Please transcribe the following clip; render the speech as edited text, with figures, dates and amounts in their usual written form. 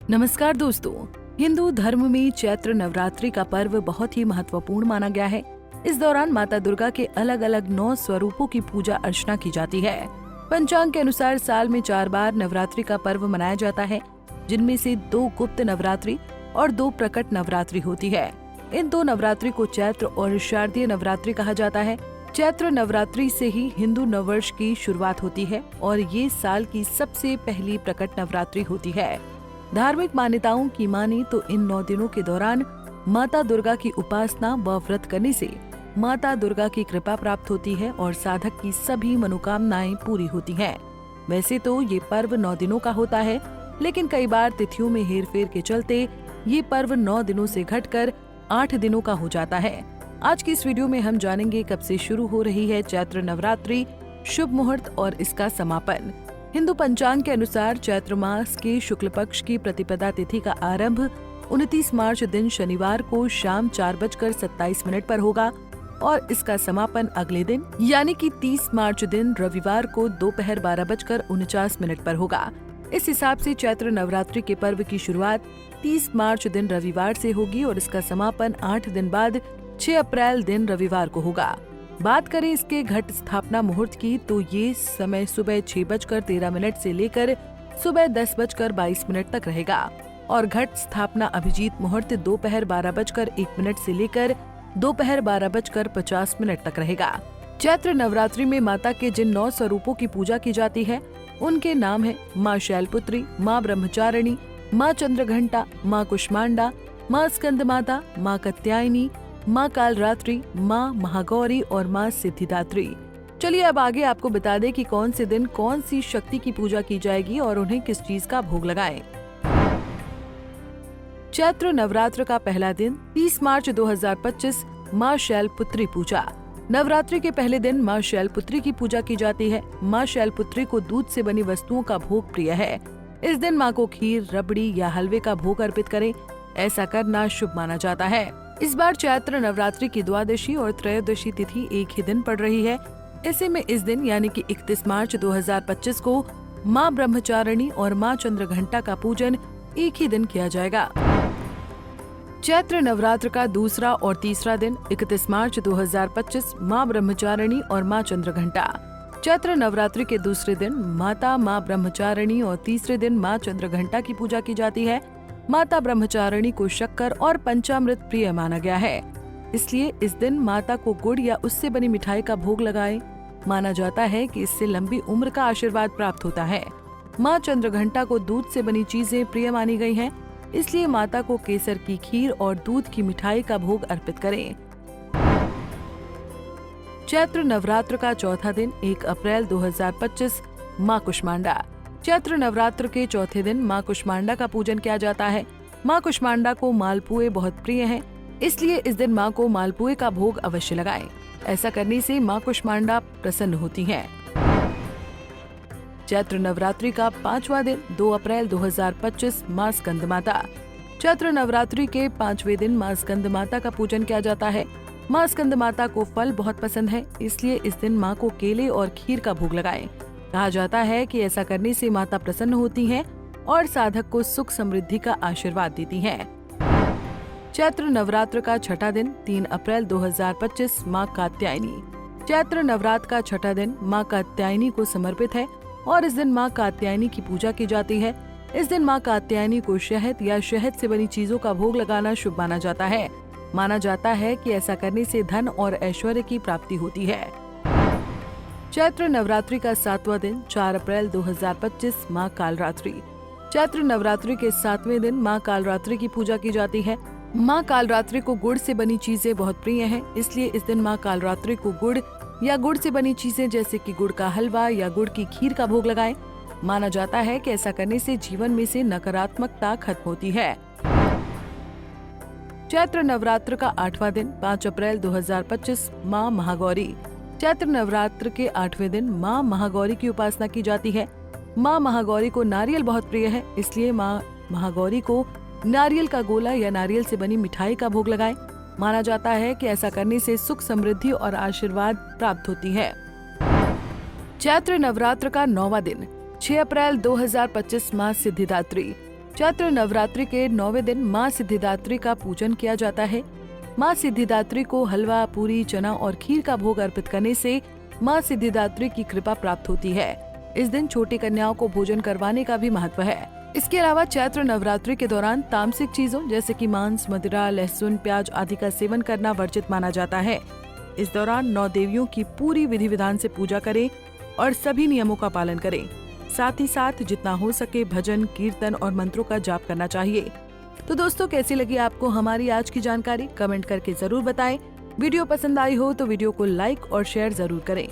नमस्कार दोस्तों। हिंदू धर्म में चैत्र नवरात्रि का पर्व बहुत ही महत्वपूर्ण माना गया है। इस दौरान माता दुर्गा के अलग अलग 9 स्वरूपों की पूजा अर्चना की जाती है। पंचांग के अनुसार साल में 4 बार नवरात्रि का पर्व मनाया जाता है, जिनमें से 2 गुप्त नवरात्रि और 2 प्रकट नवरात्रि होती है। इन 2 नवरात्रि को चैत्र और शारदीय नवरात्रि कहा जाता है। चैत्र नवरात्रि से ही हिंदू नववर्ष की शुरुआत होती है और ये साल की सबसे पहली प्रकट नवरात्रि होती है। धार्मिक मान्यताओं की माने तो इन 9 दिनों के दौरान माता दुर्गा की उपासना व व्रत करने से माता दुर्गा की कृपा प्राप्त होती है और साधक की सभी मनोकामनाएं पूरी होती हैं। वैसे तो ये पर्व 9 दिनों का होता है, लेकिन कई बार तिथियों में हेरफेर के चलते ये पर्व 9 दिनों से घटकर 8 दिनों का हो जाता है। आज की इस वीडियो में हम जानेंगे कब से शुरू हो रही है चैत्र नवरात्रि, शुभ मुहूर्त और इसका समापन। हिंदू पंचांग के अनुसार चैत्र मास के शुक्ल पक्ष की प्रतिपदा तिथि का आरंभ 29 मार्च दिन शनिवार को शाम 4:27 पर होगा और इसका समापन अगले दिन यानी कि 30 मार्च दिन रविवार को दोपहर 12:49 पर होगा। इस हिसाब से चैत्र नवरात्रि के पर्व की शुरुआत 30 मार्च दिन रविवार से होगी और इसका समापन 8 दिन बाद 6 अप्रैल दिन रविवार को होगा। बात करें इसके घट स्थापना मुहूर्त की तो ये समय सुबह 6:13 से लेकर सुबह 10:22 तक रहेगा और घट स्थापना अभिजीत मुहूर्त दोपहर 12:01 से लेकर दोपहर 12:50 तक रहेगा। चैत्र नवरात्रि में माता के जिन 9 स्वरूपों की पूजा की जाती है उनके नाम है माँ शैलपुत्री, माँ ब्रह्मचारिणी, माँ चंद्रघंटा, माँ कुष्मांडा, माँ स्कंद माता, माँ कात्यायनी, माँ कालरात्रि, माँ महागौरी और माँ सिद्धिदात्री। चलिए अब आगे आपको बता दें कि कौन से दिन कौन सी शक्ति की पूजा की जाएगी और उन्हें किस चीज का भोग लगाएं। चैत्र नवरात्र का पहला दिन 30 मार्च 2025 माँ शैलपुत्री पूजा। नवरात्रि के पहले दिन माँ शैलपुत्री की पूजा की जाती है। माँ शैलपुत्री को दूध से बनी वस्तुओं का भोग प्रिय है। इस दिन माँ को खीर, रबड़ी या हलवे का भोग अर्पित करें। ऐसा करना शुभ माना जाता है। इस बार चैत्र नवरात्रि की द्वादशी और त्रयोदशी तिथि एक ही दिन पड़ रही है। ऐसे में इस दिन यानी कि 31 मार्च 2025 को माँ ब्रह्मचारिणी और माँ चंद्रघंटा का पूजन एक ही दिन किया जाएगा। चैत्र नवरात्र का दूसरा और तीसरा दिन 31 मार्च 2025 माँ ब्रह्मचारिणी और माँ चंद्रघंटा। चैत्र नवरात्रि के दूसरे दिन माता माँ ब्रह्मचारिणी और तीसरे दिन माँ चंद्रघंटा की पूजा की जाती है। माता ब्रह्मचारिणी को शक्कर और पंचामृत प्रिय माना गया है, इसलिए इस दिन माता को गुड़ या उससे बनी मिठाई का भोग लगाएं। माना जाता है कि इससे लंबी उम्र का आशीर्वाद प्राप्त होता है। माँ चंद्रघंटा को दूध से बनी चीजें प्रिय मानी गई हैं, इसलिए माता को केसर की खीर और दूध की मिठाई का भोग अर्पित करें। चैत्र नवरात्र का चौथा दिन 1 अप्रैल 2025 माँ कुष्मांडा। चैत्र नवरात्र के चौथे दिन माँ कुष्मांडा का पूजन किया जाता है। माँ कुष्मांडा को मालपुए बहुत प्रिय हैं, इसलिए इस दिन माँ को मालपुए का भोग अवश्य लगाएं। ऐसा करने से माँ कुष्मांडा प्रसन्न होती हैं। चैत्र नवरात्रि का 5वां दिन 2 अप्रैल 2025 माँ स्कंद माता। चैत्र नवरात्रि के 5वें दिन माँ स्कंद माता का पूजन किया जाता है। माँ स्कंद माता को फल बहुत पसंद है, इसलिए इस दिन माँ को केले और खीर का भोग लगाएं। कहा जाता है कि ऐसा करने से माता प्रसन्न होती हैं और साधक को सुख समृद्धि का आशीर्वाद देती हैं। चैत्र नवरात्र का छठा दिन 3 अप्रैल 2025 माँ कात्यायनी। चैत्र नवरात्र का छठा दिन माँ कात्यायनी को समर्पित है और इस दिन माँ कात्यायनी की पूजा की जाती है। इस दिन माँ कात्यायनी को शहद या शहद से बनी चीजों का भोग लगाना शुभ माना जाता है। माना जाता है कि ऐसा करने से धन और ऐश्वर्य की प्राप्ति होती है। चैत्र नवरात्रि का 7वां दिन 4 अप्रैल 2025 माँ कालरात्रि। चैत्र नवरात्रि के 7वें दिन माँ कालरात्रि की पूजा की जाती है। माँ कालरात्रि को गुड़ से बनी चीजें बहुत प्रिय हैं, इसलिए इस दिन माँ कालरात्रि को गुड़ या गुड़ से बनी चीजें जैसे कि गुड़ का हलवा या गुड़ की खीर का भोग लगाएं। माना जाता है कि ऐसा करने से जीवन में से नकारात्मकता खत्म होती है। चैत्र नवरात्र का 8वां दिन 5 अप्रैल 2025 माँ महागौरी। चैत्र नवरात्र के 8वें दिन माँ महागौरी की उपासना की जाती है। माँ महागौरी को नारियल बहुत प्रिय है, इसलिए माँ महागौरी को नारियल का गोला या नारियल से बनी मिठाई का भोग लगाएं। माना जाता है कि ऐसा करने से सुख समृद्धि और आशीर्वाद प्राप्त होती है। चैत्र नवरात्र का 9वां दिन 6 अप्रैल 2025 माँ सिद्धिदात्री। चैत्र नवरात्रि के 9वें दिन माँ सिद्धिदात्री का पूजन किया जाता है। माँ सिद्धिदात्री को हलवा, पूरी, चना और खीर का भोग अर्पित करने से माँ सिद्धिदात्री की कृपा प्राप्त होती है। इस दिन छोटी कन्याओं को भोजन करवाने का भी महत्व है। इसके अलावा चैत्र नवरात्रि के दौरान तामसिक चीजों जैसे कि मांस, मदिरा, लहसुन, प्याज आदि का सेवन करना वर्जित माना जाता है। इस दौरान 9 देवियों की पूरी विधि विधान से पूजा करें और सभी नियमों का पालन करें। साथ ही साथ जितना हो सके भजन, कीर्तन और मंत्रों का जाप करना चाहिए। तो दोस्तों, कैसी लगी आपको हमारी आज की जानकारी? कमेंट करके जरूर बताएं। वीडियो पसंद आई हो तो वीडियो को लाइक और शेयर जरूर करें।